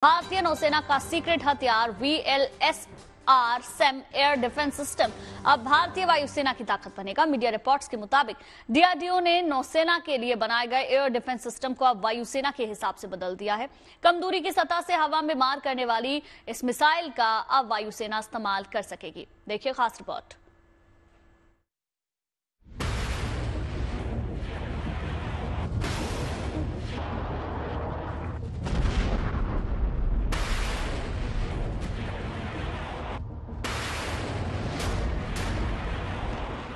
भारतीय नौसेना का सीक्रेट हथियार VLSR SEM air defence system अब भारतीय वायुसेना की ताकत बनेगा। मीडिया रिपोर्ट्स के मुताबिक DRDO ने नौसेना के लिए बनाए गए एयर डिफेंस सिस्टम को अब वायुसेना के हिसाब से बदल दिया है। कम दूरी की सतह से हवा में मार करने वाली इस मिसाइल का अब वायुसेना इस्तेमाल कर सकेगी। देखिए खास रिपोर्ट।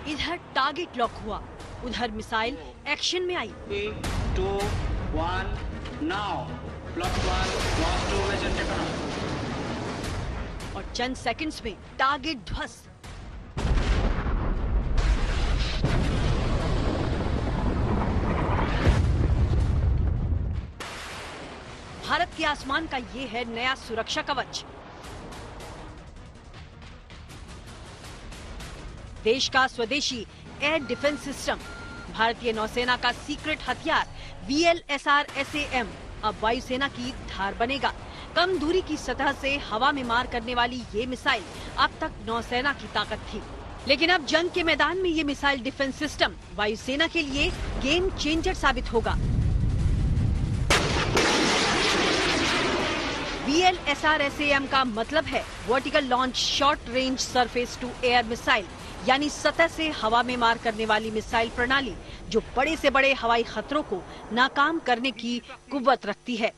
इधर टारगेट लॉक हुआ, उधर मिसाइल एक्शन में आई। 3, 2, 1, now. Block 1, launch to vision takeoff. और चंद सेकंड्स में टारगेट ध्वस्त। भारत के आसमान का ये है नया सुरक्षा कवच। देश का स्वदेशी एयर डिफेंस सिस्टम, भारतीय नौसेना का सीक्रेट हथियार VLSR SAM अब वायुसेना की धार बनेगा। कम दूरी की सतह से हवा में मार करने वाली ये मिसाइल अब तक नौसेना की ताकत थी, लेकिन अब जंग के मैदान में ये मिसाइल डिफेंस सिस्टम वायुसेना के लिए गेम चेंजर साबित होगा। VLSR SAM का मतलब है vertical launch short range surface to air missile, यानी सतह से हवा में मार करने वाली मिसाइल प्रणाली जो बड़े से बड़े हवाई खतरों को नाकाम करने की कुव्वत रखती है।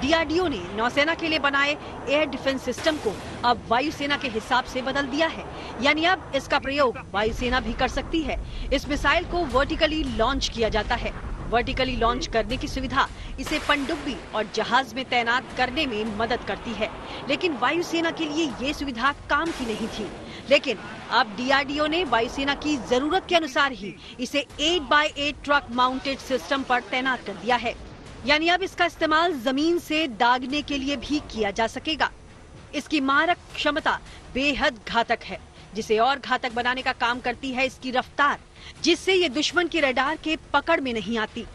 DRDO ने नौसेना के लिए बनाए एयर डिफेंस सिस्टम को अब वायुसेना के हिसाब से बदल दिया है, यानी अब इसका प्रयोग वायुसेना भी कर सकती है। इस मिसाइल को वर्टिकली लॉन्च किया जाता है। वर्टिकली लॉन्च करने की सुविधा इसे पनडुब्बी और जहाज में तैनात करने में मदद करती है, लेकिन वायुसेना के लिए ये सुविधा काम की नहीं थी। लेकिन अब DRDO ने वायुसेना की जरूरत के अनुसार ही इसे 8x8 ट्रक माउंटेड सिस्टम पर तैनात कर दिया है, यानी अब इसका इस्तेमाल जमीन से दागने के लिए भी किया जा सकेगा। इसकी मारक क्षमता बेहद घातक है। जिसे और घातक बनाने का काम करती है इसकी रफ्तार, जिससे ये दुश्मन की रडार के पकड़ में नहीं आती।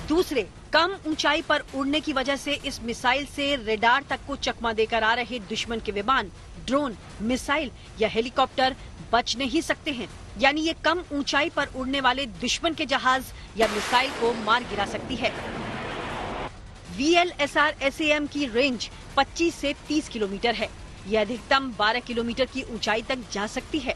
दूसरे, कम ऊंचाई पर उड़ने की वजह से इस मिसाइल से रडार तक को चकमा देकर आ रहे दुश्मन के विमान, ड्रोन, मिसाइल या हेलीकॉप्टर बच नहीं सकते हैं, यानी ये कम ऊंचाई पर उड़ने वाले दुश्मन के जहाज या मिसाइल को मार गिरा सकती है। VLSR SAM की रेंज 25 से 30 किलोमीटर है। ये अधिकतम 12 किलोमीटर की ऊंचाई तक जा सकती है।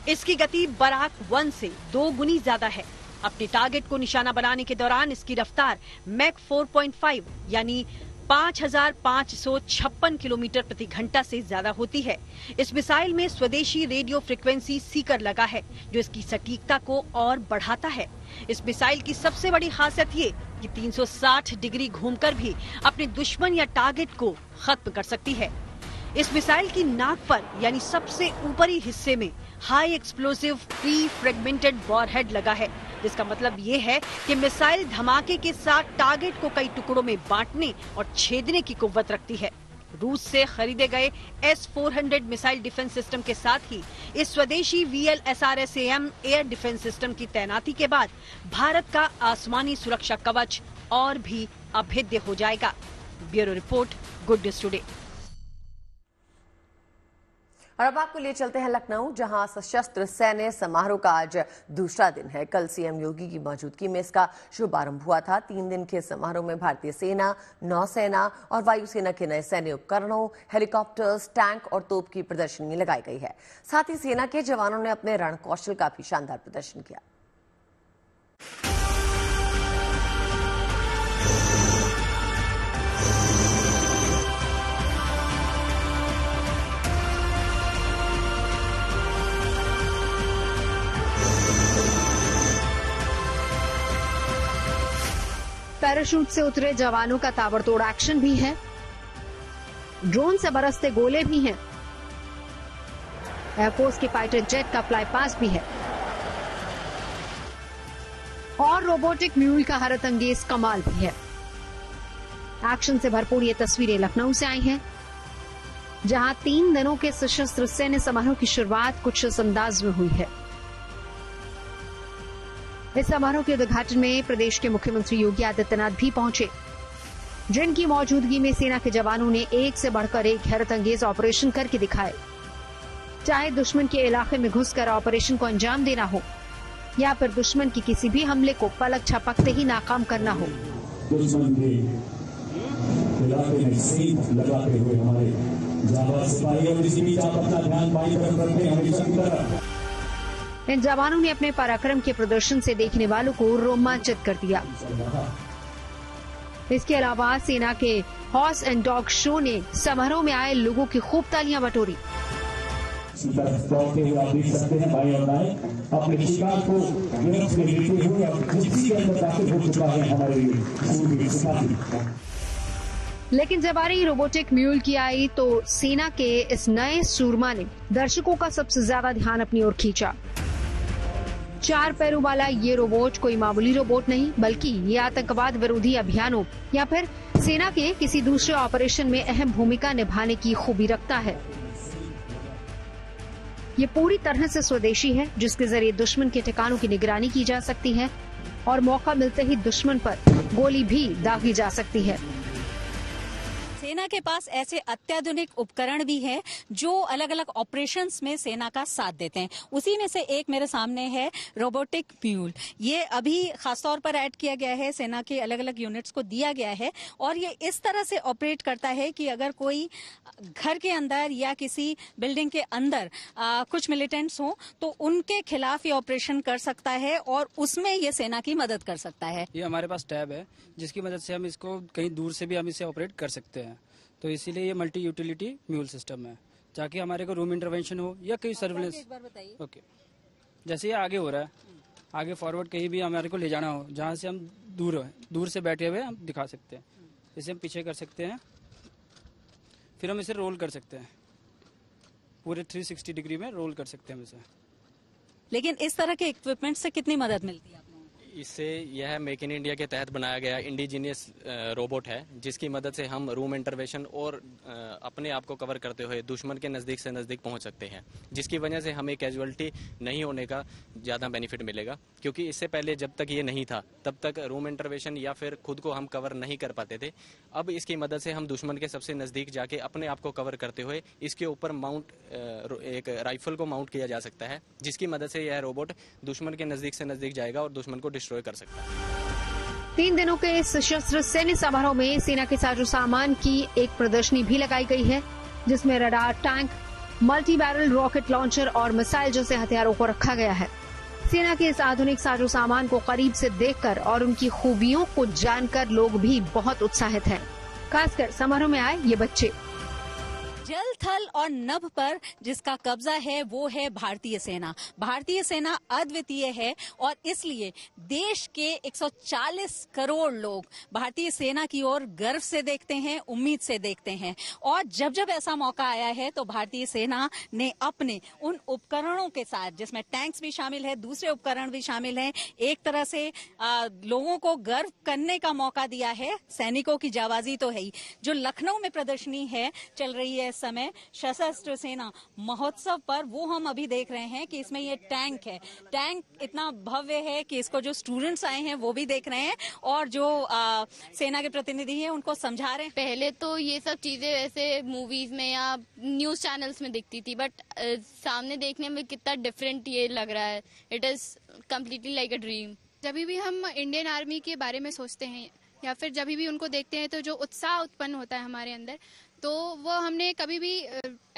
इसकी गति बराक 1 से 2 गुनी ज्यादा है। अपने टारगेट को निशाना बनाने के दौरान इसकी रफ्तार मैक 4.5 यानी 5556 किलोमीटर प्रति घंटा से ज्यादा होती है। इस मिसाइल में स्वदेशी रेडियो फ्रिक्वेंसी सीकर लगा है, जो इसकी सटीकता को और बढ़ाता है। इस मिसाइल की सबसे बड़ी खासियत ये कि 360 डिग्री घूमकर भी अपने दुश्मन या टारगेट को खत्म कर सकती है। इस मिसाइल की नाक पर यानी सबसे ऊपरी हिस्से में high explosive pre fragmented warhead लगा है, जिसका मतलब ये है कि मिसाइल धमाके के साथ टारगेट को कई टुकड़ों में बांटने और छेदने की कुव्वत रखती है। रूस से खरीदे गए S-400 मिसाइल डिफेंस सिस्टम के साथ ही इस स्वदेशी VLSR SAM air defence system की तैनाती के बाद भारत का आसमानी सुरक्षा कवच और भी अभेद्य हो जाएगा। Bureau report, good news today. और अब आपको लिए चलते हैं लखनऊ, जहां सशस्त्र सैन्य समारोह का आज दूसरा दिन है। कल CM योगी की मौजूदगी में इसका शुभारंभ हुआ था। 3 दिन के समारोह में भारतीय सेना, नौसेना और वायुसेना के नए सैन्य उपकरणों, हेलीकॉप्टर्स, टैंक और तोप की प्रदर्शनी लगाई गई है। साथ ही सेना के जवानों ने अपने रण कौशल का भी शानदार प्रदर्शन किया। पैराशूट से उतरे जवानों का ताबड़तोड़ एक्शन भी है। ड्रोन से बरसते गोले भी हैं। एयरफोर्स के फाइटर जेट का फ्लाई पास्ट भी है और रोबोटिक म्यूल का हैरत अंगेज कमाल भी है। एक्शन से भरपूर ये तस्वीरें लखनऊ से आई हैं, जहां 3 दिनों के सशस्त्र सैन्य समारोह की शुरुआत कुछ इस अंदाज में हुई है। इस समारोह के उद्घाटन में प्रदेश के मुख्यमंत्री योगी आदित्यनाथ भी पहुंचे, जिनकी मौजूदगी में सेना के जवानों ने एक से बढ़कर एक हैरतअंगेज ऑपरेशन करके दिखाए। चाहे दुश्मन के इलाके में घुसकर ऑपरेशन को अंजाम देना हो या फिर दुश्मन की किसी भी हमले को पलक झपकते ही नाकाम करना हो। दुश्मन के इलाके में सेंध लगाते हुए हमारे जाबाज सिपाही और इसी बीच आप अपना ध्यान बाईं तरफ रखते हैं, हमेशा की तरह। इन जवानों ने अपने पराक्रम के प्रदर्शन से देखने वालों को रोमांचित कर दिया। इसके अलावा सेना के हॉर्स एंड डॉग शो ने समारोह में आए लोगों की खूब तालियां बटोरी। दौड़ते हुए आप देख सकते हैं भाई और दाएं अपने शिकार को गिरफ्त में लेते हुए अब कुर्सी के अंदर दाखिल हो चुका है हमारे सूरवीर सिपाही। लेकिन जब आ रही रोबोटिक म्यूल की आई तो सेना के इस नए सूरमा ने दर्शकों का सबसे ज्यादा ध्यान अपनी ओर खींचा। 4 पैरों वाला ये रोबोट कोई मामूली रोबोट नहीं, बल्कि ये आतंकवाद विरोधी अभियानों या फिर सेना के किसी दूसरे ऑपरेशन में अहम भूमिका निभाने की खूबी रखता है। ये पूरी तरह से स्वदेशी है, जिसके जरिए दुश्मन के ठिकानों की निगरानी की जा सकती है और मौका मिलते ही दुश्मन पर गोली भी दागी जा सकती है। सेना के पास ऐसे अत्याधुनिक उपकरण भी हैं जो अलग अलग ऑपरेशंस में सेना का साथ देते हैं। उसी में से एक मेरे सामने है रोबोटिक म्यूल। ये अभी खासतौर पर ऐड किया गया है, सेना के अलग अलग यूनिट्स को दिया गया है और ये इस तरह से ऑपरेट करता है कि अगर कोई घर के अंदर या किसी बिल्डिंग के अंदर कुछ मिलिटेंट्स हों तो उनके खिलाफ ये ऑपरेशन कर सकता है और उसमें ये सेना की मदद कर सकता है। ये हमारे पास टैब है जिसकी मदद से हम इसको कहीं दूर से भी हम इसे ऑपरेट कर सकते हैं, तो इसीलिए ये मल्टी यूटिलिटी म्यूल सिस्टम है, ताकि हमारे को रूम इंटरवेंशन हो या कहीं सर्विलेंस। ओके, जैसे ये आगे हो रहा है, आगे फॉरवर्ड कहीं भी हमारे को ले जाना हो, जहाँ से हम दूर से बैठे हुए हम दिखा सकते हैं। इसे हम पीछे कर सकते हैं, फिर हम इसे रोल कर सकते हैं, पूरे 360 डिग्री में रोल कर सकते हैं हम इसे। लेकिन इस तरह के इक्विपमेंट से कितनी मदद मिलती है? इससे यह मेक इन इंडिया के तहत बनाया गया इंडिजीनियस रोबोट है, जिसकी मदद से हम रूम इंटरवेंशन और अपने आप को कवर करते हुए दुश्मन के नज़दीक से नज़दीक पहुंच सकते हैं, जिसकी वजह से हमें कैजुअलिटी नहीं होने का ज़्यादा बेनिफिट मिलेगा। क्योंकि इससे पहले जब तक ये नहीं था तब तक रूम इंटरवेंशन या फिर खुद को हम कवर नहीं कर पाते थे। अब इसकी मदद से हम दुश्मन के सबसे नज़दीक जाके अपने आप को कवर करते हुए इसके ऊपर एक राइफल को माउंट किया जा सकता है, जिसकी मदद से यह रोबोट दुश्मन के नज़दीक से नज़दीक जाएगा और दुश्मन को डिस्ट्रॉय कर सकता है। 3 दिनों के इस सशस्त्र सैन्य समारोह में सेना के साजो सामान की एक प्रदर्शनी भी लगाई गई है, जिसमें radar, tank, multi barrel rocket launcher और मिसाइल जैसे हथियारों को रखा गया है। सेना के इस आधुनिक साजो सामान को करीब से देखकर और उनकी खूबियों को जानकर लोग भी बहुत उत्साहित हैं, खासकर समारोह में आए ये बच्चे। जल, थल और नभ पर जिसका कब्जा है वो है भारतीय सेना। भारतीय सेना अद्वितीय है और इसलिए देश के 140 करोड़ लोग भारतीय सेना की ओर गर्व से देखते हैं, उम्मीद से देखते हैं। और जब जब ऐसा मौका आया है तो भारतीय सेना ने अपने उन उपकरणों के साथ, जिसमें टैंक्स भी शामिल है, दूसरे उपकरण भी शामिल हैं, एक तरह से लोगों को गर्व करने का मौका दिया है। सैनिकों की जाबाजी तो है ही। जो लखनऊ में प्रदर्शनी है चल रही है समय सशस्त्र सेना महोत्सव पर, वो हम अभी देख रहे हैं कि इसमें ये टैंक है। टैंक इतना भव्य है कि इसको जो स्टूडेंट्स आए हैं वो भी देख रहे हैं और जो सेना के प्रतिनिधि हैं उनको समझा रहे हैं। पहले तो ये सब चीजें ऐसे मूवीज में या न्यूज चैनल्स में दिखती थी, बट सामने देखने में कितना डिफरेंट ये लग रहा है। It is completely like a dream. जब भी हम इंडियन आर्मी के बारे में सोचते हैं या फिर जब भी उनको देखते हैं तो जो उत्साह उत्पन्न होता है हमारे अंदर, तो वो हमने कभी भी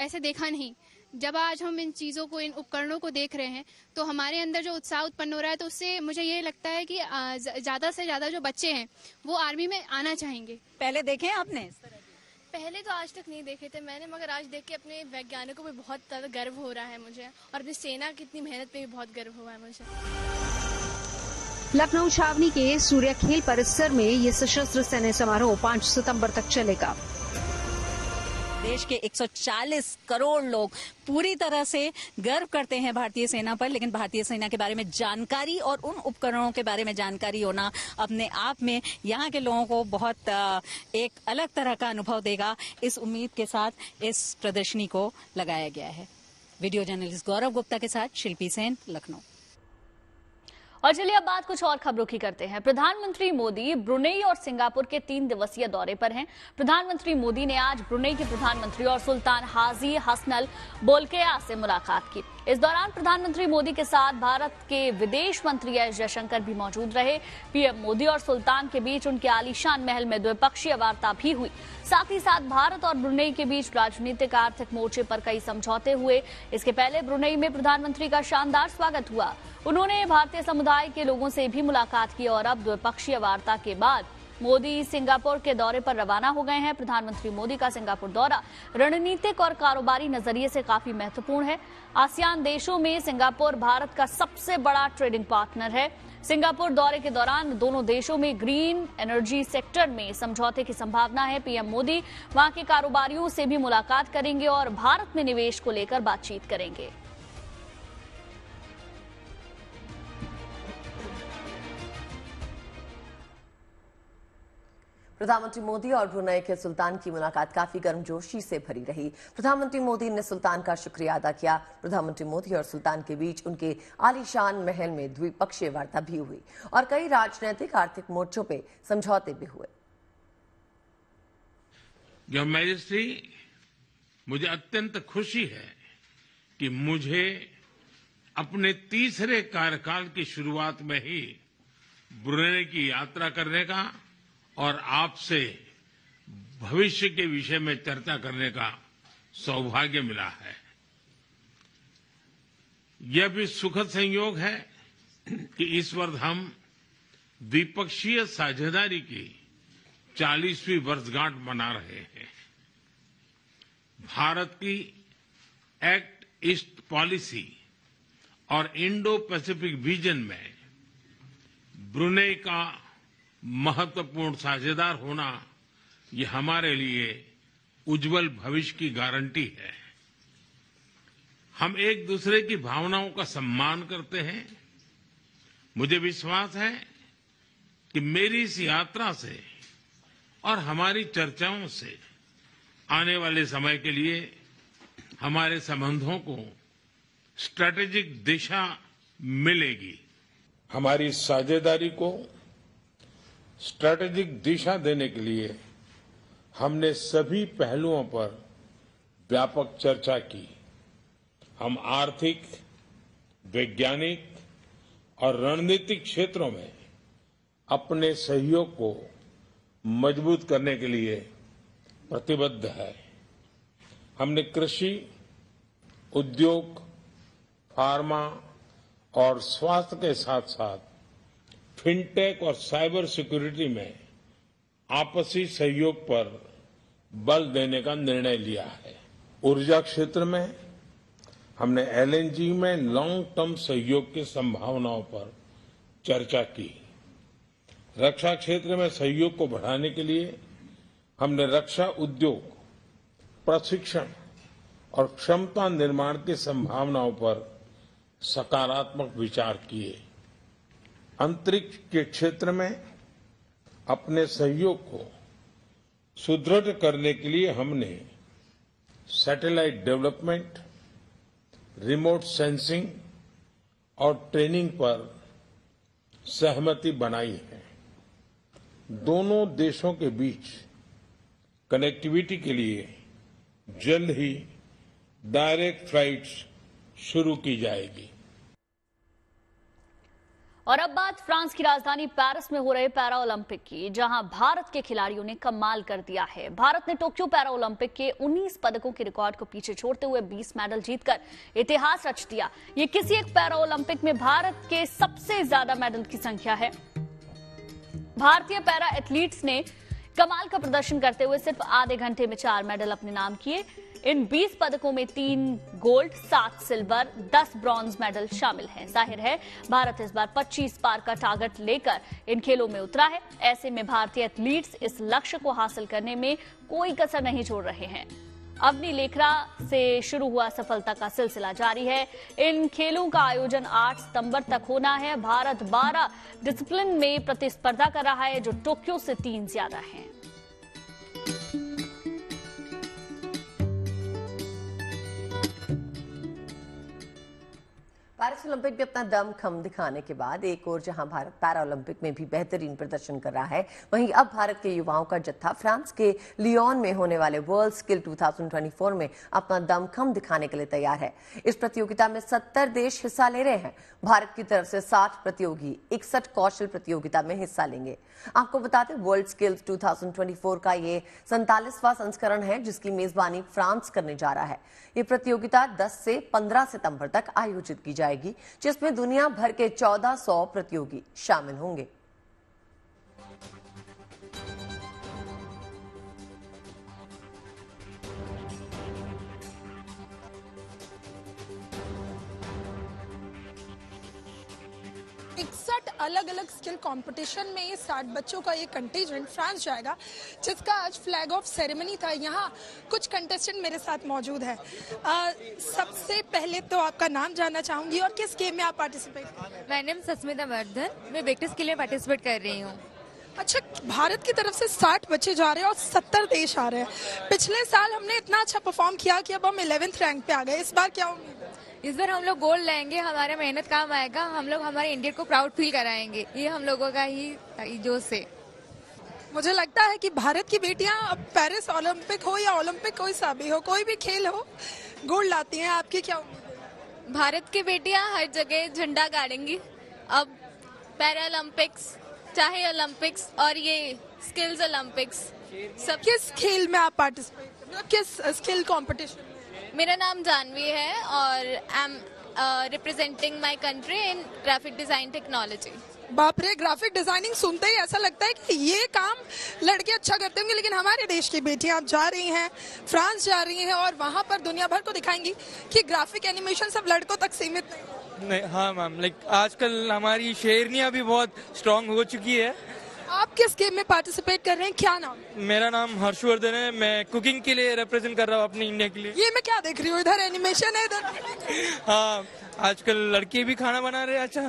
ऐसे देखा नहीं। जब आज हम इन चीज़ों को, इन उपकरणों को देख रहे हैं तो हमारे अंदर जो उत्साह उत्पन्न हो रहा है, तो उससे मुझे ये लगता है कि ज़्यादा से ज़्यादा जो बच्चे हैं वो आर्मी में आना चाहेंगे। पहले देखे हैं आपने? पहले तो आज तक नहीं देखे थे मैंने, मगर आज देख के अपने वैज्ञानिकों पे बहुत ज़्यादा गर्व हो रहा है मुझे, और अपनी सेना की इतनी मेहनत पे भी बहुत गर्व हुआ है मुझे। लखनऊ छावनी के सूर्य खेल परिसर में ये सशस्त्र सैन्य समारोह 5 सितंबर तक चलेगा। देश के 140 करोड़ लोग पूरी तरह से गर्व करते हैं भारतीय सेना पर, लेकिन भारतीय सेना के बारे में जानकारी और उन उपकरणों के बारे में जानकारी होना अपने आप में यहाँ के लोगों को बहुत एक अलग तरह का अनुभव देगा। इस उम्मीद के साथ इस प्रदर्शनी को लगाया गया है। वीडियो जर्नलिस्ट गौरव गुप्ता के साथ शिल्पी सेन, लखनऊ। और चलिए अब बात कुछ और खबरों की करते हैं। प्रधानमंत्री मोदी ब्रुनेई और सिंगापुर के 3 दिवसीय दौरे पर हैं। प्रधानमंत्री मोदी ने आज ब्रुनेई के प्रधानमंत्री और सुल्तान हाजी हसनल बोल्किया से मुलाकात की। इस दौरान प्रधानमंत्री मोदी के साथ भारत के विदेश मंत्री एस जयशंकर भी मौजूद रहे। पीएम मोदी और सुल्तान के बीच उनके आलीशान महल में द्विपक्षीय वार्ता भी हुई। साथ ही साथ भारत और ब्रुनेई के बीच राजनीतिक आर्थिक मोर्चे पर कई समझौते हुए। इसके पहले ब्रुनेई में प्रधानमंत्री का शानदार स्वागत हुआ। उन्होंने भारतीय समुदाय के लोगों से भी मुलाकात की और अब द्विपक्षीय वार्ता के बाद मोदी सिंगापुर के दौरे पर रवाना हो गए हैं। प्रधानमंत्री मोदी का सिंगापुर दौरा रणनीतिक और कारोबारी नजरिए से काफी महत्वपूर्ण है। आसियान देशों में सिंगापुर भारत का सबसे बड़ा ट्रेडिंग पार्टनर है। सिंगापुर दौरे के दौरान दोनों देशों में ग्रीन एनर्जी सेक्टर में समझौते की संभावना है। पीएम मोदी वहां के कारोबारियों से भी मुलाकात करेंगे और भारत में निवेश को लेकर बातचीत करेंगे। प्रधानमंत्री मोदी और ब्रुनेई के सुल्तान की मुलाकात काफी गर्मजोशी से भरी रही। प्रधानमंत्री मोदी ने सुल्तान का शुक्रिया अदा किया। प्रधानमंत्री मोदी और सुल्तान के बीच उनके आलीशान महल में द्विपक्षीय वार्ता भी हुई और कई राजनीतिक आर्थिक मोर्चों पे समझौते भी हुए। योर मैजेस्टी, मुझे अत्यंत खुशी है कि मुझे अपने तीसरे कार्यकाल की शुरुआत में ही ब्रुनेई की यात्रा करने का और आपसे भविष्य के विषय में चर्चा करने का सौभाग्य मिला है। यह भी सुखद संयोग है कि इस वर्ष हम द्विपक्षीय साझेदारी की 40वीं वर्षगांठ मना रहे हैं। भारत की एक्ट ईस्ट पॉलिसी और इंडो पैसिफिक विजन में ब्रुनेई का महत्वपूर्ण साझेदार होना ये हमारे लिए उज्जवल भविष्य की गारंटी है। हम एक दूसरे की भावनाओं का सम्मान करते हैं। मुझे विश्वास है कि मेरी इस यात्रा से और हमारी चर्चाओं से आने वाले समय के लिए हमारे संबंधों को स्ट्रैटेजिक दिशा मिलेगी। हमारी साझेदारी को स्ट्रैटेजिक दिशा देने के लिए हमने सभी पहलुओं पर व्यापक चर्चा की। हम आर्थिक, वैज्ञानिक और रणनीतिक क्षेत्रों में अपने सहयोग को मजबूत करने के लिए प्रतिबद्ध है। हमने कृषि, उद्योग, फार्मा और स्वास्थ्य के साथ साथ फिनटेक और साइबर सिक्योरिटी में आपसी सहयोग पर बल देने का निर्णय लिया है। ऊर्जा क्षेत्र में हमने एलएनजी में लॉन्ग टर्म सहयोग की संभावनाओं पर चर्चा की। रक्षा क्षेत्र में सहयोग को बढ़ाने के लिए हमने रक्षा उद्योग, प्रशिक्षण और क्षमता निर्माण की संभावनाओं पर सकारात्मक विचार किए। अंतरिक्ष के क्षेत्र में अपने सहयोग को सुदृढ़ करने के लिए हमने सैटेलाइट डेवलपमेंट, रिमोट सेंसिंग और ट्रेनिंग पर सहमति बनाई है। दोनों देशों के बीच कनेक्टिविटी के लिए जल्द ही डायरेक्ट फ्लाइट्स शुरू की जाएगी। और अब बात फ्रांस की राजधानी पेरिस में हो रहे पैरा ओलंपिक की, जहां भारत के खिलाड़ियों ने कमाल कर दिया है। भारत ने टोक्यो पैरा ओलंपिक के 19 पदकों के रिकॉर्ड को पीछे छोड़ते हुए 20 मेडल जीतकर इतिहास रच दिया। ये किसी एक पैरा ओलंपिक में भारत के सबसे ज्यादा मेडल की संख्या है। भारतीय पैरा एथलीट्स ने कमाल का प्रदर्शन करते हुए सिर्फ आधे घंटे में 4 मेडल अपने नाम किए। इन 20 पदकों में 3 गोल्ड, 7 सिल्वर, 10 ब्रॉन्ज मेडल शामिल हैं। जाहिर है भारत इस बार 25 पार का टारगेट लेकर इन खेलों में उतरा है। ऐसे में भारतीय एथलीट्स इस लक्ष्य को हासिल करने में कोई कसर नहीं छोड़ रहे हैं। अवनी लेखरा से शुरू हुआ सफलता का सिलसिला जारी है। इन खेलों का आयोजन 8 सितंबर तक होना है। भारत 12 डिसिप्लिन में प्रतिस्पर्धा कर रहा है, जो टोक्यो से 3 ज्यादा हैं। पेरिस ओलंपिक में अपना दमखम दिखाने के बाद एक और जहां भारत पैरा ओलंपिक में भी बेहतरीन प्रदर्शन कर रहा है, वहीं अब भारत के युवाओं का जत्था फ्रांस के लियोन में होने वाले वर्ल्ड स्किल 2024 में अपना दमखम दिखाने के लिए तैयार है। इस प्रतियोगिता में 70 देश हिस्सा ले रहे हैं। भारत की तरफ से 60 प्रतियोगी 61 कौशल प्रतियोगिता में हिस्सा लेंगे। आपको बता दें, वर्ल्ड स्किल्स 2024 का ये 47वां संस्करण है, जिसकी मेजबानी फ्रांस करने जा रहा है। ये प्रतियोगिता 10 से 15 सितंबर तक आयोजित की जाएगी, जिसमें दुनिया भर के 1400 प्रतियोगी शामिल होंगे। अलग अलग स्किल कंपटीशन में ये 60 बच्चों का ये कंटिजेंट फ्रांस जाएगा, जिसका आज फ्लैग ऑफ सेरेमनी था। यहाँ कुछ कंटेस्टेंट मेरे साथ मौजूद है। सबसे पहले तो आपका नाम जानना चाहूंगी और किस गेम में आप पार्टिसिपेट कर रहे हैं? माय नेम सस्मिता वर्धन, मैं वेक्टर स्किल में पार्टिसिपेट कर रही हूँ। अच्छा, भारत की तरफ से 60 बच्चे जा रहे हैं और 70 देश आ रहे हैं। पिछले साल हमने इतना अच्छा परफॉर्म किया कि अब हम 11th रैंक पे आ गए। इस बार क्या उम्मीद है? इस बार हम लोग गोल्ड लाएंगे, हमारा मेहनत काम आएगा, हम लोग हमारे इंडिया को प्राउड फील कराएंगे। ये हम लोगों का ही जोश है। मुझे लगता है कि भारत की बेटियां अब पेरिस ओलंपिक हो या ओलंपिक कोई सा भी हो, कोई भी खेल हो, गोल्ड लाती हैं। आपकी क्या उम्मीद है? भारत की बेटियां हर जगह झंडा गाड़ेंगी। अब पैरा ओलंपिक्स, चाहे ओलंपिक्स और ये स्किल्स ओलंपिक्स, सब। किस खेल में आप पार्टिसिपेट, मतलब किस स्किल कंपटीशन? मेरा नाम जानवी है और I am representing my country in graphic design technology. बाप रे, ग्राफिक डिजाइनिंग सुनते ही ऐसा लगता है कि ये काम लड़के अच्छा करते होंगे, लेकिन हमारे देश की बेटियां आप जा रही हैं, फ्रांस जा रही हैं और वहां पर दुनिया भर को दिखाएंगी कि ग्राफिक एनिमेशन सब लड़कों तक सीमित नहीं। हाँ मैम, आजकल हमारी शेरनियां भी बहुत स्ट्रांग हो चुकी है। आप किस गेम में पार्टिसिपेट कर रहे हैं? क्या नाम? मेरा नाम हर्षवर्धन है, मैं कुकिंग के लिए रिप्रेजेंट कर रहा हूँ अपनी इंडिया के लिए। ये मैं क्या देख रही हूँ, इधर एनिमेशन है, इधर। हाँ, आजकल लड़के भी खाना बना रहे हैं। अच्छा,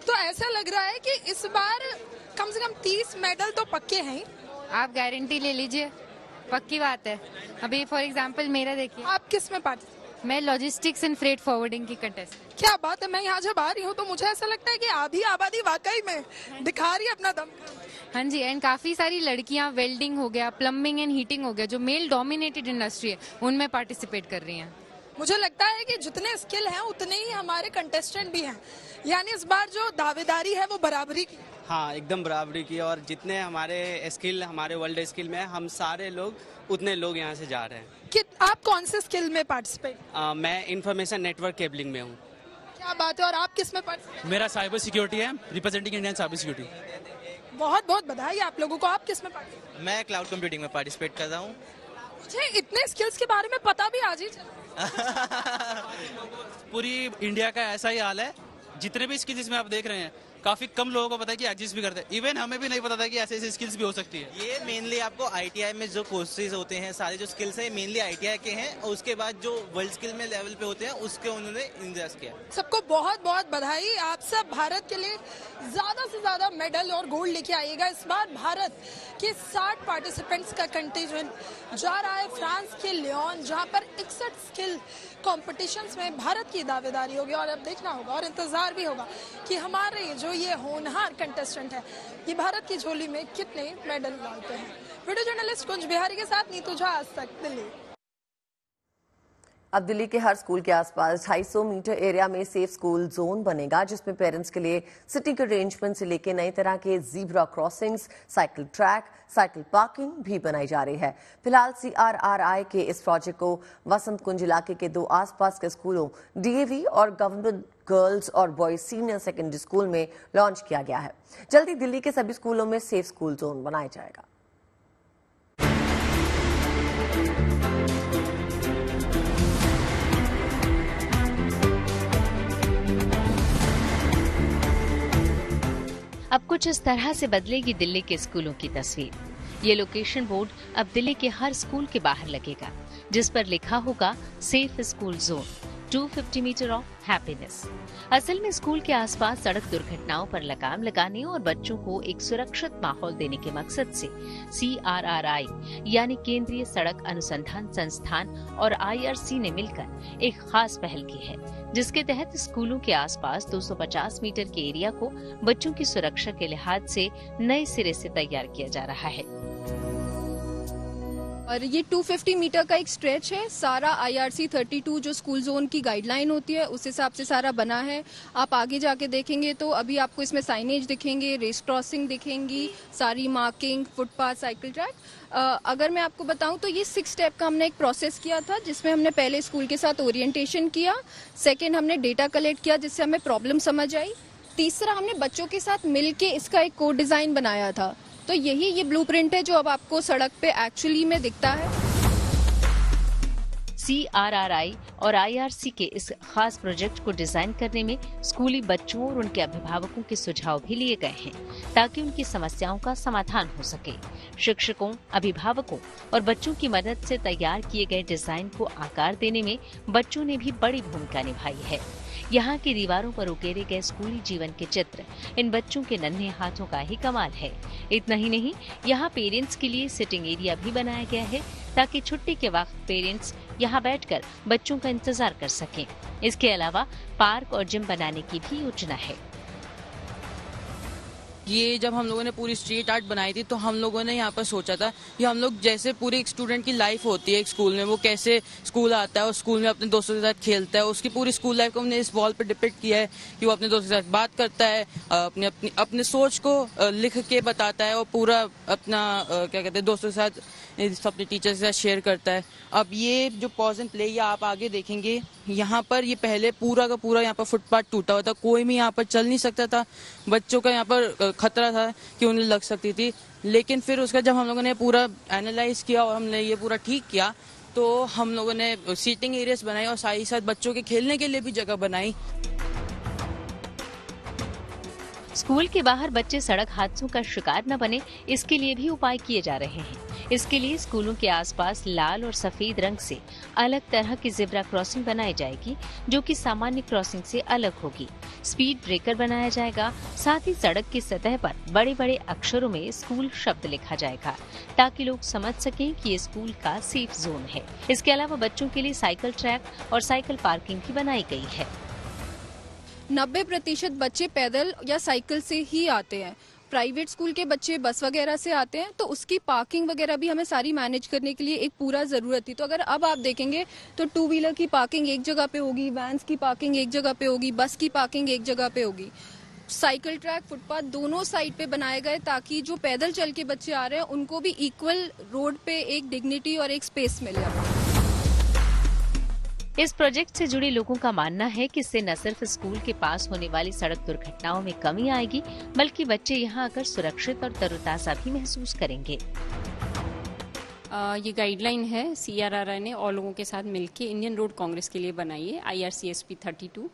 तो ऐसा लग रहा है कि इस बार कम से कम 30 मेडल तो पक्के हैं। आप गारंटी ले लीजिए, पक्की बात है। अभी फॉर एग्जांपल मेरा देखिए। आप किस में पार्टिसिपेट? मैं लॉजिस्टिक्स एंड फ्रेट फॉरवर्डिंग की कंटेस्ट। क्या बात है, मैं यहाँ जब आ रही हूँ तो मुझे ऐसा लगता है कि आधी आबादी वाकई में दिखा रही है अपना दम। हाँ जी, एंड काफी सारी लड़कियाँ वेल्डिंग हो गया, प्लम्बिंग एंड हीटिंग हो गया, जो मेल डोमिनेटेड इंडस्ट्री है, उनमें पार्टिसिपेट कर रही हैं। मुझे लगता है कि जितने स्किल हैं उतने ही हमारे कंटेस्टेंट भी हैं, यानी इस बार जो दावेदारी है वो बराबरी की। हाँ, एकदम बराबरी की, और जितने हमारे स्किल, हमारे वर्ल्ड स्किल में हम सारे लोग, उतने लोग यहाँ से जा रहे हैं। कि आप कौन से स्किल में पार्टिसिपेट? मैं इंफॉर्मेशन नेटवर्क केबलिंग में हूँ। क्या बात है, और आप किस में पार्टिसिपेट? मेरा साइबर सिक्योरिटी है, रिप्रेजेंटिंग इंडियन साइबर सिक्योरिटी। बहुत बहुत बधाई आप लोगों को। आप किस में पार्टिसिपेट? मैं क्लाउड कंप्यूटिंग में पार्टिसिपेट कर रहा हूँ। मुझे इतने स्किल्स के बारे में पता भी आज ही चला। पूरी इंडिया का ऐसा ही हाल है, जितने भी स्किल्स इसमें आप देख रहे हैं, काफी कम लोगों को पता है कि एग्जिस्ट भी करते हैं। इवन हमें भी नहीं पता था कि ऐसे ऐसे स्किल्स भी हो सकती है। ये मेनली आपको आईटीआई में जो कोर्सेज होते हैं, सारे जो स्किल्स है मेनली आईटीआई के हैं, और उसके बाद जो वर्ल्ड स्किल में लेवल पे होते हैं उसके उन्होंने इंजस्ट किया। सबको बहुत बहुत बधाई। आप सब भारत के लिए ज्यादा से ज्यादा मेडल और गोल्ड लेके आइएगा। इस बार भारत के 60 पार्टिसिपेंट्स का कंटिजेंट जा रहा है फ्रांस के लियोन, जहां पर 61 स्किल कॉम्पिटिशंस में भारत की दावेदारी होगी। और अब देखना होगा और इंतजार भी होगा कि हमारे जो ये होनहार कंटेस्टेंट है, ये भारत की झोली में कितने मेडल डालते हैं। वीडियो जर्नलिस्ट कुंज बिहारी के साथ नीतू झा, आज तक, दिल्ली। अब दिल्ली के हर स्कूल के आसपास 250 मीटर एरिया में सेफ स्कूल जोन बनेगा, जिसमें पेरेंट्स के लिए सिटिंग अरेंजमेंट से लेकर नई तरह के zebra crossings, cycle track, cycle parking भी बनाई जा रही है। फिलहाल CRRI के इस प्रोजेक्ट को वसंत कुंज इलाके के 2 आसपास के स्कूलों DAV और गवर्नमेंट गर्ल्स और बॉयज सीनियर सेकेंडरी स्कूल में लॉन्च किया गया है। जल्दी दिल्ली के सभी स्कूलों में सेफ स्कूल जोन बनाया जाएगा। अब कुछ इस तरह से बदलेगी दिल्ली के स्कूलों की तस्वीर। ये लोकेशन बोर्ड अब दिल्ली के हर स्कूल के बाहर लगेगा, जिस पर लिखा होगा safe school zone. 250 metre of happiness. असल में स्कूल के आसपास सड़क दुर्घटनाओं पर लगाम लगाने और बच्चों को एक सुरक्षित माहौल देने के मकसद से CRRI यानी केंद्रीय सड़क अनुसंधान संस्थान और IRC ने मिलकर एक खास पहल की है, जिसके तहत स्कूलों के आसपास 250 मीटर के एरिया को बच्चों की सुरक्षा के लिहाज से नए सिरे से तैयार किया जा रहा है। और ये 250 मीटर का एक स्ट्रेच है। सारा IRC 32 जो स्कूल जोन की गाइडलाइन होती है उस हिसाब से सारा बना है। आप आगे जाके देखेंगे तो अभी आपको इसमें साइनेज दिखेंगे, रेस क्रॉसिंग दिखेंगी, सारी मार्किंग, फुटपाथ, साइकिल ट्रैक। अगर मैं आपको बताऊं तो ये 6 स्टेप का हमने एक प्रोसेस किया था, जिसमें हमने पहले स्कूल के साथ ओरिएंटेशन किया, सेकेंड हमने डेटा कलेक्ट किया जिससे हमें प्रॉब्लम समझ आई, तीसरा हमने बच्चों के साथ मिलके इसका एक कोड डिजाइन बनाया था। तो यही ये ब्लूप्रिंट है जो अब आपको सड़क पे एक्चुअली में दिखता है। CRRI और IRC के इस खास प्रोजेक्ट को डिजाइन करने में स्कूली बच्चों और उनके अभिभावकों के सुझाव भी लिए गए हैं, ताकि उनकी समस्याओं का समाधान हो सके। शिक्षकों, अभिभावकों और बच्चों की मदद से तैयार किए गए डिजाइन को आकार देने में बच्चों ने भी बड़ी भूमिका निभाई है। यहाँ की दीवारों पर उकेरे गए स्कूली जीवन के चित्र इन बच्चों के नन्हे हाथों का ही कमाल है। इतना ही नहीं, यहाँ पेरेंट्स के लिए सिटिंग एरिया भी बनाया गया है, ताकि छुट्टी के वक्त पेरेंट्स यहाँ बैठकर बच्चों का इंतजार कर सकें। इसके अलावा पार्क और जिम बनाने की भी योजना है। ये जब हम लोगों ने पूरी स्ट्रीट आर्ट बनाई थी तो हम लोगों ने यहाँ पर सोचा था कि हम लोग जैसे पूरी एक स्टूडेंट की लाइफ होती है एक स्कूल में, वो कैसे स्कूल आता है और स्कूल में अपने दोस्तों के साथ खेलता है, उसकी पूरी स्कूल लाइफ को हमने इस वॉल पर डिपिक्ट किया है कि वो अपने दोस्तों के साथ बात करता है, अपने सोच को लिख के बताता है और पूरा अपना क्या कहते हैं दोस्तों के साथ अपने टीचर के साथ शेयर करता है। अब ये जो पॉज एंड प्ले या आप आगे देखेंगे, यहाँ पर ये पहले पूरा का पूरा यहाँ पर फुटपाथ टूटा हुआ था, कोई भी यहाँ पर चल नहीं सकता था, बच्चों का यहाँ पर खतरा था कि उन्हें लग सकती थी। लेकिन फिर उसका जब हम लोगों ने पूरा एनालाइज किया और हमने ये पूरा ठीक किया, तो हम लोगों ने सीटिंग एरियाज बनाए और साथ ही साथ बच्चों के खेलने के लिए भी जगह बनाई। स्कूल के बाहर बच्चे सड़क हादसों का शिकार न बने, इसके लिए भी उपाय किए जा रहे हैं। इसके लिए स्कूलों के आसपास लाल और सफेद रंग से अलग तरह की ज़ेब्रा क्रॉसिंग बनाई जाएगी, जो कि सामान्य क्रॉसिंग से अलग होगी। स्पीड ब्रेकर बनाया जाएगा, साथ ही सड़क की सतह पर बड़े बड़े अक्षरों में स्कूल शब्द लिखा जाएगा, ताकि लोग समझ सकें कि ये स्कूल का सेफ जोन है। इसके अलावा बच्चों के लिए साइकिल ट्रैक और साइकिल पार्किंग भी बनाई गई है। 90% बच्चे पैदल या साइकिल से ही आते हैं। प्राइवेट स्कूल के बच्चे बस वगैरह से आते हैं, तो उसकी पार्किंग वगैरह भी हमें सारी मैनेज करने के लिए एक पूरा जरूरत थी। तो अगर अब आप देखेंगे तो 2 व्हीलर की पार्किंग एक जगह पे होगी, वैन्स की पार्किंग एक जगह पे होगी, बस की पार्किंग एक जगह पे होगी। साइकिल ट्रैक, फुटपाथ दोनों साइड पे बनाए गए, ताकि जो पैदल चल के बच्चे आ रहे हैं उनको भी इक्वल रोड पे एक डिग्निटी और एक स्पेस मिले। इस प्रोजेक्ट से जुड़े लोगों का मानना है कि इससे न सिर्फ स्कूल के पास होने वाली सड़क दुर्घटनाओं में कमी आएगी, बल्कि बच्चे यहाँ आकर सुरक्षित और तरोताजा भी महसूस करेंगे। ये गाइडलाइन है CRRI ने और लोगों के साथ मिलकर इंडियन रोड कांग्रेस के लिए बनाई है, IRCSP 32।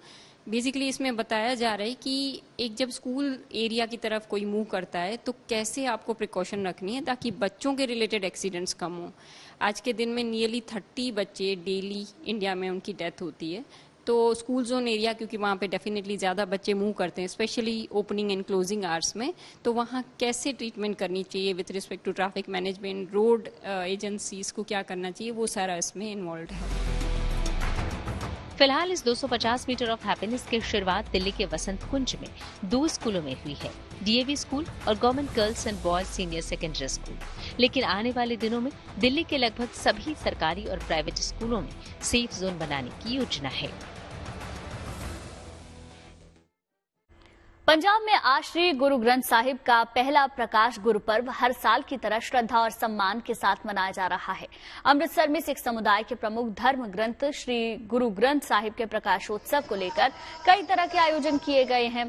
बेसिकली इसमें बताया जा रहा है कि एक जब स्कूल एरिया की तरफ कोई मूव करता है तो कैसे आपको प्रिकॉशन रखनी है ताकि बच्चों के रिलेटेड एक्सीडेंट्स कम हो। आज के दिन में नियरली 30 बच्चे डेली इंडिया में उनकी डेथ होती है। तो स्कूल जोन एरिया, क्योंकि वहाँ पे डेफिनेटली ज़्यादा बच्चे मूव करते हैं, specially opening and closing hours में, तो वहाँ कैसे ट्रीटमेंट करनी चाहिए with respect to traffic management, road agencies को क्या करना चाहिए, वो सारा इसमें इन्वॉल्व है। फिलहाल इस 250 मीटर ऑफ हैप्पीनेस की शुरुआत दिल्ली के वसंत कुंज में 2 स्कूलों में हुई है, DAV स्कूल और government girls and boys senior secondary school. लेकिन आने वाले दिनों में दिल्ली के लगभग सभी सरकारी और प्राइवेट स्कूलों में सेफ जोन बनाने की योजना है। पंजाब में आज श्री गुरु ग्रंथ साहिब का पहला प्रकाश गुरु पर्व हर साल की तरह श्रद्धा और सम्मान के साथ मनाया जा रहा है। अमृतसर में सिख समुदाय के प्रमुख धर्म ग्रंथ श्री गुरु ग्रंथ साहिब के प्रकाशोत्सव को लेकर कई तरह के आयोजन किए गए हैं।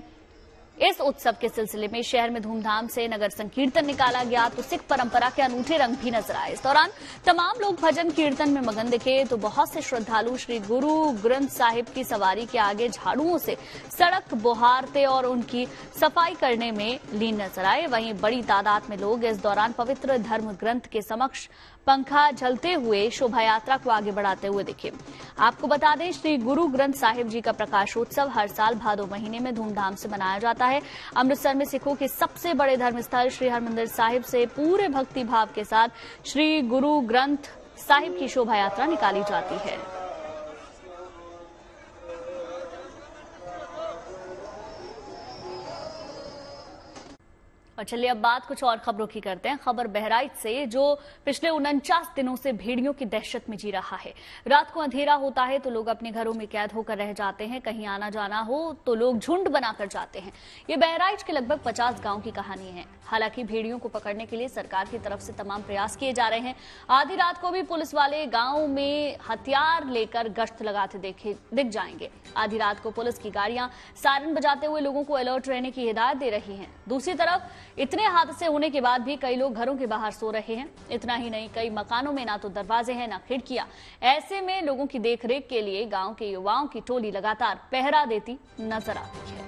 इस उत्सव के सिलसिले में शहर में धूमधाम से नगर संकीर्तन निकाला गया तो सिख परंपरा के अनूठे रंग भी नजर आए। इस दौरान तमाम लोग भजन कीर्तन में मगन दिखे तो बहुत से श्रद्धालु श्री गुरु ग्रंथ साहिब की सवारी के आगे झाड़ुओं से सड़क बुहारते और उनकी सफाई करने में लीन नजर आए। वहीं बड़ी तादाद में लोग इस दौरान पवित्र धर्म ग्रंथ के समक्ष पंखा झलते हुए शोभा यात्रा को आगे बढ़ाते हुए दिखे। आपको बता दें, श्री गुरु ग्रंथ साहिब जी का प्रकाशोत्सव हर साल भादो महीने में धूमधाम से मनाया जाता है। अमृतसर में सिखों के सबसे बड़े धर्मस्थल श्री हरमंदिर साहिब से पूरे भक्ति भाव के साथ श्री गुरु ग्रंथ साहिब की शोभा यात्रा निकाली जाती है। और चलिए अब बात कुछ और खबरों की करते हैं। खबर बहराइच से, जो पिछले 49 दिनों से भेड़ियों की दहशत में जी रहा है। रात को अंधेरा होता है तो लोग अपने घरों में कैद होकर रह जाते हैं। कहीं आना जाना हो तो लोग झुंड बनाकर जाते हैं। ये बहराइच के लगभग 50 गांव की कहानी है। हालांकि भेड़ियों को पकड़ने के लिए सरकार की तरफ से तमाम प्रयास किए जा रहे हैं। आधी रात को भी पुलिस वाले गांव में हथियार लेकर गश्त लगाते दिख जाएंगे। आधी रात को पुलिस की गाड़ियां सायरन बजाते हुए लोगों को अलर्ट रहने की हिदायत दे रही हैं। दूसरी तरफ इतने हादसे होने के बाद भी कई लोग घरों के बाहर सो रहे हैं। इतना ही नहीं, कई मकानों में ना तो दरवाजे हैं ना खिड़कियां। ऐसे में लोगों की देखरेख के लिए गांव के युवाओं की टोली लगातार पहरा देती नजर आती है।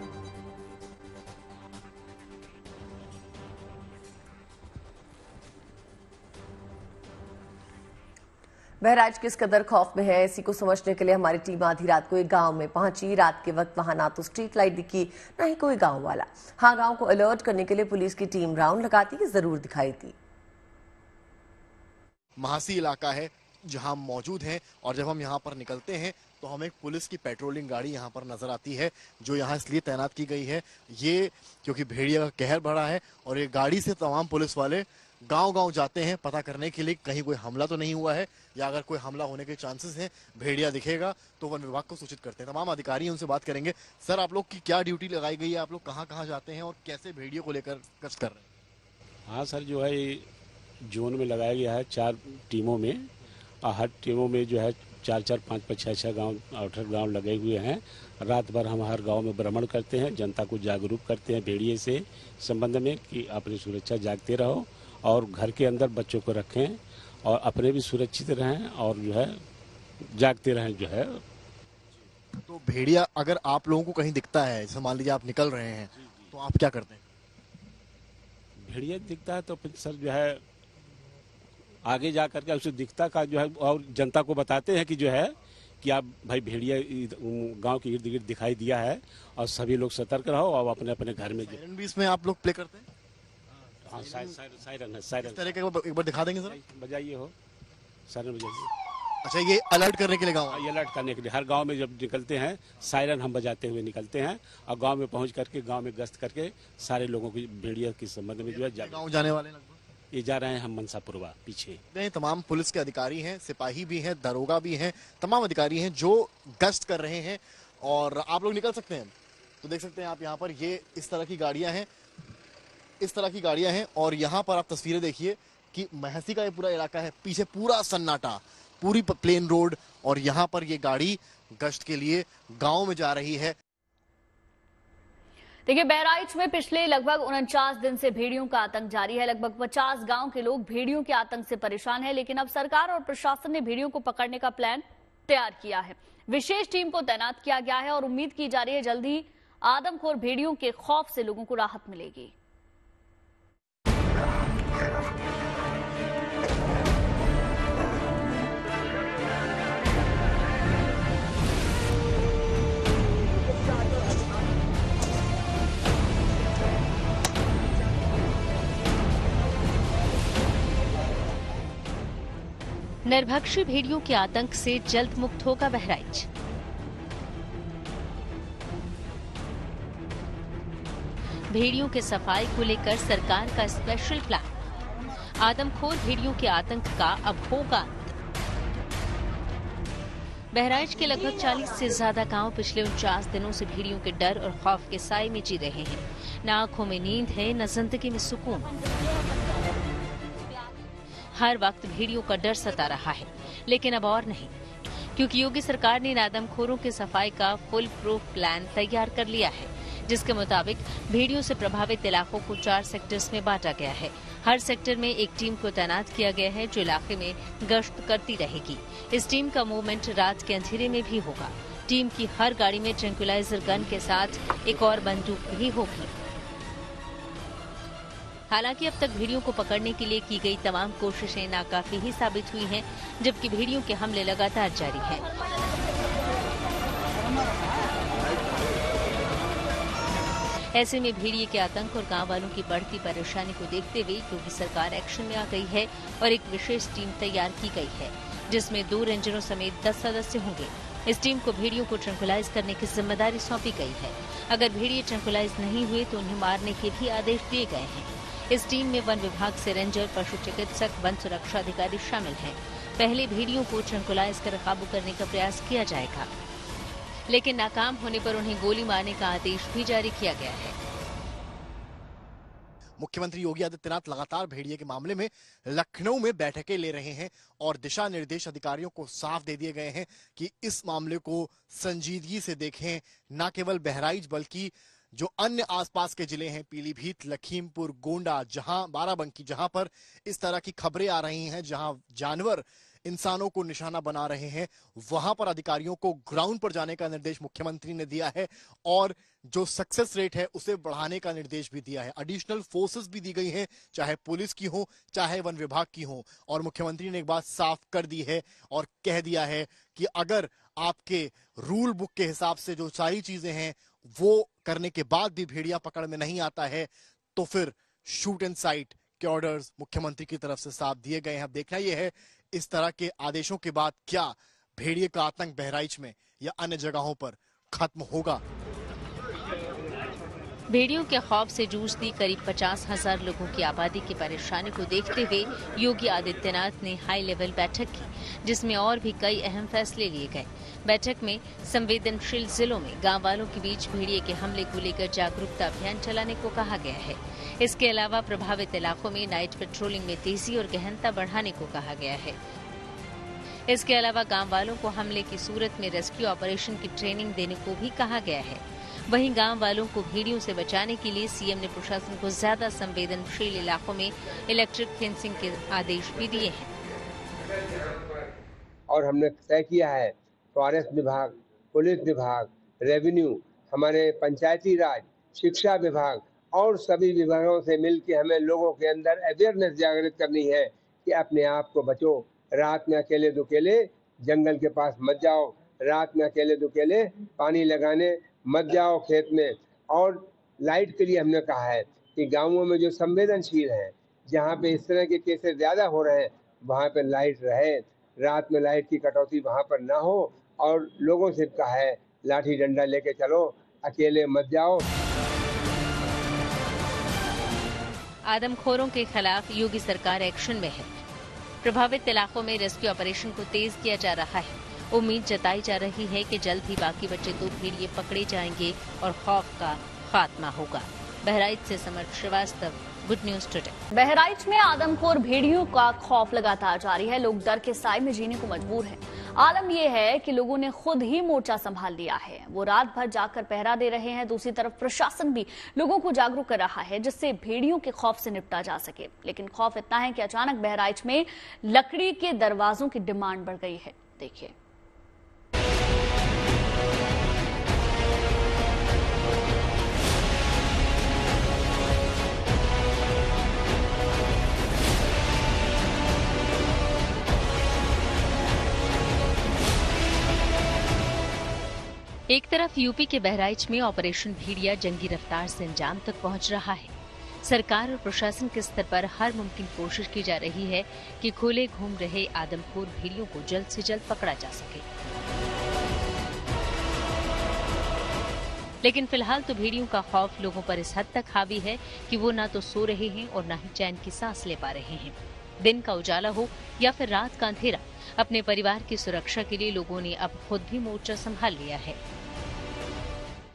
बहराइच किस कदर खौफ में है, इसी को समझने के लिए हमारी टीम आधी रात को एक गांव में पहुंची। रात के वक्त वहां ना तो स्ट्रीट लाइट दिखी, ना ही कोई गांव वाला। हाँ, गांव को अलर्ट करने के लिए पुलिस की टीम राउंड लगाती जरूर दिखाई दी। महासी इलाका है जहां मौजूद हैं और जब हम यहां पर निकलते हैं तो हमें एक पुलिस की पेट्रोलिंग गाड़ी यहां पर नजर आती है, जो यहां इसलिए तैनात की गई है ये क्योंकि भेड़िया का कहर बढ़ा है। और ये गाड़ी से तमाम पुलिस वाले गांव-गांव जाते हैं पता करने के लिए कहीं कोई हमला तो नहीं हुआ है, या अगर कोई हमला होने के चांसेस हैं, भेड़िया दिखेगा तो वन विभाग को सूचित करते हैं। तमाम अधिकारी हैं, उनसे बात करेंगे। सर, आप लोग की क्या ड्यूटी लगाई गई है, आप लोग कहाँ-कहाँ जाते हैं और कैसे भेड़ियों को लेकर गश्त कर रहे हैं? हाँ सर, जो है जोन में लगाया गया है 4 टीमों में, और हर टीमों में जो है 4-4, 5-5, 6-6 गाँव आउटर गाँव लगे हुए हैं। रात भर हम हर गाँव में भ्रमण करते हैं, जनता को जागरूक करते हैं भेड़िए से संबंध में कि अपनी सुरक्षा जागते रहो और घर के अंदर बच्चों को रखें और अपने भी सुरक्षित रहें और जो है जागते रहें जो है। तो भेड़िया अगर आप लोगों को कहीं दिखता है, जैसे मान लीजिए आप निकल रहे हैं, तो आप क्या करते हैं? भेड़िया दिखता है तो फिर सर जो है आगे जा करके उसे दिखता का जो है और जनता को बताते हैं कि जो है कि आप भाई भेड़िया गांव के इर्द गिर्द दिखाई दिया है और सभी लोग सतर्क रहो और अपने अपने घर में। सायरन भी इसमें आप लोग प्ले करते हैं? हाँ, सायरन है, सायरन। इस तरह के एक बार दिखा देंगे सर? बजाइए हो, सायरन बजाइए। अच्छा, ये अलर्ट करने के लिए गाँव? ये अलर्ट करने के लिए हर गांव में जब निकलते हैं सायरन हम बजाते हुए निकलते हैं और गांव में पहुंच करके गांव में गश्त करके सारे लोगों की भेड़िया के संबंध में जो है गाँव जाने वाले ये जा रहे हैं हम मनसापुरवा पीछे। तमाम पुलिस के अधिकारी हैं, सिपाही भी हैं, दरोगा भी हैं, तमाम अधिकारी हैं जो गश्त कर रहे हैं। और आप लोग निकल सकते हैं तो देख सकते हैं आप यहाँ पर ये इस तरह की गाड़ियां हैं, इस तरह की गाड़ियां हैं। और यहाँ पर आप तस्वीरें देखिए कि महसी का ये पूरा इलाका है, पीछे पूरा सन्नाटा, पूरी प्लेन रोड, और यहाँ पर ये गाड़ी गश्त के लिए गाँव में जा रही है। देखिए, बहराइच में पिछले लगभग 49 दिन से भेड़ियों का आतंक जारी है। लगभग 50 गांव के लोग भेड़ियों के आतंक से परेशान हैं, लेकिन अब सरकार और प्रशासन ने भेड़ियों को पकड़ने का प्लान तैयार किया है। विशेष टीम को तैनात किया गया है और उम्मीद की जा रही है जल्द ही आदमखोर भेड़ियों के खौफ से लोगों को राहत मिलेगी। नरभक्षी भेड़ियों के आतंक से जल्द मुक्त होगा बहराइच। भेड़ियों के सफाई को लेकर सरकार का स्पेशल प्लान। आदमखोर भेड़ियों के आतंक का अब होगा अंत। बहराइच के लगभग 40 से ज्यादा गांव पिछले 49 दिनों से भेड़ियों के डर और खौफ के साए में जी रहे हैं। न आंखों में नींद है, न जिंदगी में सुकून। हर वक्त भेड़ियों का डर सता रहा है, लेकिन अब और नहीं, क्योंकि योगी सरकार ने इन आदमखोरों के सफाई का फुल प्रूफ प्लान तैयार कर लिया है। जिसके मुताबिक भेड़ियों से प्रभावित इलाकों को 4 सेक्टर्स में बांटा गया है। हर सेक्टर में एक टीम को तैनात किया गया है जो इलाके में गश्त करती रहेगी। इस टीम का मूवमेंट रात के अंधेरे में भी होगा। टीम की हर गाड़ी में ट्रैंक्विलाइजर गन के साथ एक और बंदूक भी होगी। हालांकि अब तक भेड़ियों को पकड़ने के लिए की गई तमाम कोशिशें नाकाफी ही साबित हुई हैं, जबकि भेड़ियों के हमले लगातार जारी हैं। ऐसे में भेड़िए के आतंक और गांव वालों की बढ़ती परेशानी को देखते हुए योगी सरकार एक्शन में आ गई है और एक विशेष टीम तैयार की गई है, जिसमें 2 रेंजरों समेत 10 सदस्य होंगे। इस टीम को भेड़ियों को ट्रैंक्विलाइज करने की जिम्मेदारी सौंपी गई है। अगर भेड़िए ट्रैंक्विलाइज नहीं हुए तो उन्हें मारने के भी आदेश दिए गए हैं। इस टीम में वन विभाग से रेंजर, पशु चिकित्सक, वन सुरक्षा अधिकारी शामिल हैं। पहले भेड़ियों को ट्रैंक्विलाइज कर काबू करने का प्रयास किया जाएगा, लेकिन नाकाम होने पर उन्हें गोली मारने का आदेश भी जारी किया गया है। मुख्यमंत्री योगी आदित्यनाथ लगातार भेड़िए के मामले में लखनऊ में बैठकें ले रहे हैं और दिशा निर्देश अधिकारियों को साफ दे दिए गए हैं कि इस मामले को संजीदगी से देखें। न केवल बहराइच बल्कि जो अन्य आसपास के जिले हैं, पीलीभीत, लखीमपुर, गोंडा, जहां बाराबंकी, जहां पर इस तरह की खबरें आ रही हैं, जहां जानवर इंसानों को निशाना बना रहे हैं, वहां पर अधिकारियों को ग्राउंड पर जाने का निर्देश मुख्यमंत्री ने दिया है और जो सक्सेस रेट है उसे बढ़ाने का निर्देश भी दिया है। एडिशनल फोर्सेस भी दी गई हैं, चाहे पुलिस की हो चाहे वन विभाग की हो। और मुख्यमंत्री ने एक बात साफ कर दी है और कह दिया है कि अगर आपके रूल बुक के हिसाब से जो सारी चीजें हैं वो करने के बाद भी भेड़िया पकड़ में नहीं आता है तो फिर शूट एंड साइट के ऑर्डर्स मुख्यमंत्री की तरफ से साफ दिए गए हैं। अब देखना यह है इस तरह के आदेशों के बाद क्या भेड़िए का आतंक बहराइच में या अन्य जगहों पर खत्म होगा। भेड़ियों के खौफ से जूझती करीब 50,000 लोगों की आबादी की परेशानी को देखते हुए योगी आदित्यनाथ ने हाई लेवल बैठक की, जिसमें और भी कई अहम फैसले लिए गए। बैठक में संवेदनशील जिलों में गांव वालों के बीच भेड़िए के हमले को लेकर जागरूकता अभियान चलाने को कहा गया है। इसके अलावा प्रभावित इलाकों में नाइट पेट्रोलिंग में तेजी और गहनता बढ़ाने को कहा गया है। इसके अलावा गांव वालों को हमले की सूरत में रेस्क्यू ऑपरेशन की ट्रेनिंग देने को भी कहा गया है। वहीं गांव वालों को भेड़ियों से बचाने के लिए सीएम ने प्रशासन को ज्यादा संवेदनशील इलाकों में इलेक्ट्रिक फेंसिंग के आदेश भी दिए हैं। और हमने तय किया है फॉरेस्ट विभाग, पुलिस विभाग, रेवेन्यू, हमारे पंचायती राज, शिक्षा विभाग और सभी विभागों से मिलकर हमें लोगों के अंदर अवेयरनेस जागृत करनी है कि अपने आप को बचो। रात में अकेले दुकेले जंगल के पास मत जाओ, रात में अकेले दुकेले पानी लगाने मत जाओ खेत में। और लाइट के लिए हमने कहा है कि गांवों में जो संवेदनशील हैं, जहां पे इस तरह के केसेस ज्यादा हो रहे हैं, वहां पे लाइट रहे। रात में लाइट की कटौती वहां पर ना हो और लोगों से कहा है लाठी डंडा लेके चलो, अकेले मत जाओ। आदमखोरों के खिलाफ योगी सरकार एक्शन में है। प्रभावित इलाकों में रेस्क्यू ऑपरेशन को तेज किया जा रहा है। उम्मीद जताई जा रही है कि जल्द ही बाकी बचे 2 भेड़िए पकड़े जाएंगे और खौफ का खात्मा होगा। बहराइच से Samarth Srivastava, good news today. Bahraich में आदमखोर भेड़ियों का खौफ लगातार जारी है। लोग डर के साए में जीने को मजबूर हैं। आलम यह है कि लोगों ने खुद ही मोर्चा संभाल लिया है। वो रात भर जाकर पहरा दे रहे हैं। दूसरी तरफ प्रशासन भी लोगों को जागरूक कर रहा है जिससे भेड़ियों के खौफ से निपटा जा सके। लेकिन खौफ इतना है कि अचानक बहराइच में लकड़ी के दरवाजों की डिमांड बढ़ गई है। देखिए। एक तरफ यूपी के बहराइच में ऑपरेशन भेड़िया जंगी रफ्तार से अंजाम तक पहुंच रहा है। सरकार और प्रशासन के स्तर पर हर मुमकिन कोशिश की जा रही है कि खुले घूम रहे आदमखोर भेड़ियों को जल्द से जल्द पकड़ा जा सके। लेकिन फिलहाल तो भेड़ियों का खौफ लोगों पर इस हद तक हावी है कि वो ना तो सो रहे हैं और ना ही चैन की सांस ले पा रहे हैं। दिन का उजाला हो या फिर रात का अंधेरा, अपने परिवार की सुरक्षा के लिए लोगों ने अब खुद भी मोर्चा संभाल लिया है।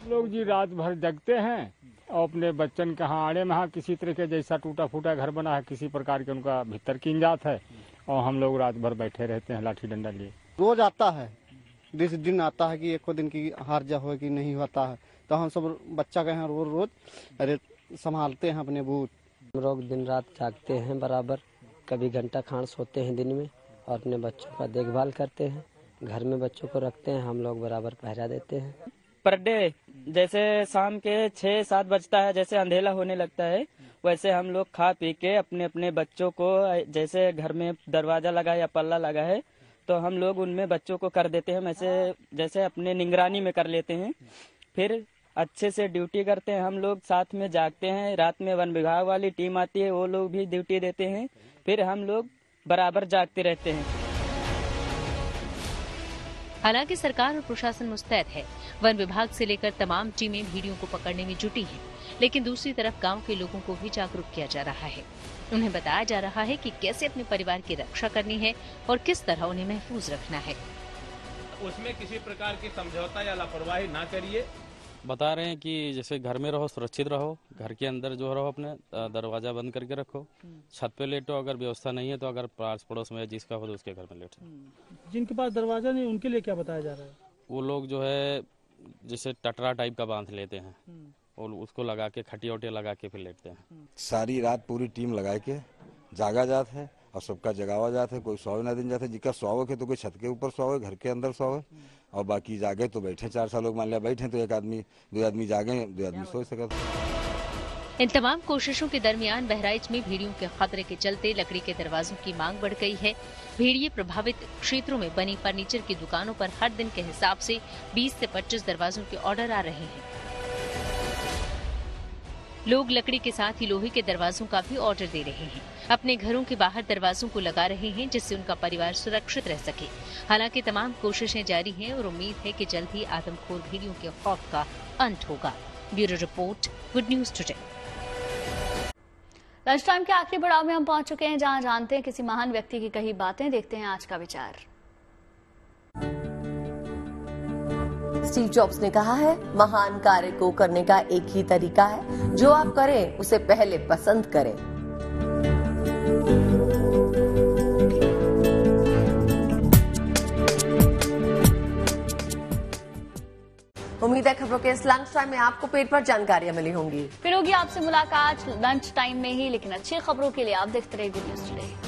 लोग जी रात भर जगते हैं और अपने बच्चन कहाँ आड़े में किसी तरह के जैसा टूटा फूटा घर बना है, किसी प्रकार के उनका भीतर की जात है और हम लोग रात भर बैठे रहते हैं लाठी डंडा लिए। रोज आता है, 20 दिन आता है कि एको दिन की हार जा हो कि नहीं होता है। तो हम सब बच्चा के यहाँ रोज रोज अरे संभालते हैं अपने बूथ। हम लोग दिन रात जागते हैं बराबर, कभी घंटा खान सोते हैं दिन में और अपने बच्चों का देखभाल करते हैं। घर में बच्चों को रखते हैं, हम लोग बराबर पहरा देते हैं। पर डे जैसे शाम के 6-7 बजता है, जैसे अंधेला होने लगता है, वैसे हम लोग खा पी के अपने अपने बच्चों को, जैसे घर में दरवाजा लगा है या पल्ला लगा है तो हम लोग उनमें बच्चों को कर देते हैं, जैसे अपने निगरानी में कर लेते हैं। फिर अच्छे से ड्यूटी करते हैं, हम लोग साथ में जागते हैं। रात में वन विभाग वाली टीम आती है, वो लोग भी ड्यूटी देते हैं, फिर हम लोग बराबर जागते रहते हैं। हालांकि सरकार और प्रशासन मुस्तैद है, वन विभाग से लेकर तमाम टीमें भेड़ियों को पकड़ने में जुटी हैं, लेकिन दूसरी तरफ गांव के लोगों को भी जागरूक किया जा रहा है। उन्हें बताया जा रहा है कि कैसे अपने परिवार की रक्षा करनी है और किस तरह उन्हें महफूज रखना है। उसमें किसी प्रकार की समझौता या लापरवाही ना करिए। बता रहे हैं कि जैसे घर में रहो, सुरक्षित रहो, घर के अंदर जो रहो अपने दरवाजा बंद करके रखो, छत पे लेटो, अगर व्यवस्था नहीं है तो अगर पास पड़ोस में जिसका हो तो उसके घर में लेटो। जिनके पास दरवाजा नहीं उनके लिए क्या बताया जा रहा है? वो लोग जो है जैसे टटरा टाइप का बांध लेते हैं और उसको लगा के खटिया उटिया लगा के फिर लेटते हैं। सारी रात पूरी टीम लगा के जागा जात है और सबका जगावा जात है। कोई सोवे ना दिन जाते, जिसका सोवे के तो कोई छत के ऊपर सोवे, घर के अंदर सोवे, और बाकी जागे तो बैठे। 4 लोग मान लिया बैठे तो 1 आदमी 2 आदमी जागे, 2 आदमी सो सकते। इन तमाम कोशिशों के दरमियान बहराइच में भेड़ियों के खतरे के चलते लकड़ी के दरवाजों की मांग बढ़ गई है। भेड़िए प्रभावित क्षेत्रों में बनी फर्नीचर की दुकानों पर हर दिन के हिसाब से 20 से 25 दरवाजों के ऑर्डर आ रहे हैं। लोग लकड़ी के साथ ही लोहे के दरवाजों का भी ऑर्डर दे रहे हैं। अपने घरों के बाहर दरवाजों को लगा रहे हैं जिससे उनका परिवार सुरक्षित रह सके। हालांकि तमाम कोशिशें जारी हैं और उम्मीद है कि जल्द ही आदमखोर भेड़ियों के खौफ का अंत होगा। Bureau report, good news today. Lunch time के आखिरी पड़ाव में हम पहुंच चुके हैं, जहां जानते हैं किसी महान व्यक्ति की कही बातें। देखते हैं आज का विचार। स्टीव जॉब्स ने कहा है, महान कार्य को करने का एक ही तरीका है, जो आप करें उसे पहले पसंद करें। उम्मीद है खबरों के इस लंच टाइम में आपको पेट पर जानकारियां मिली होंगी। फिर होगी आपसे मुलाकात लंच टाइम में ही, लेकिन अच्छी खबरों के लिए आप देखते रहिए गुड न्यूज टुडे।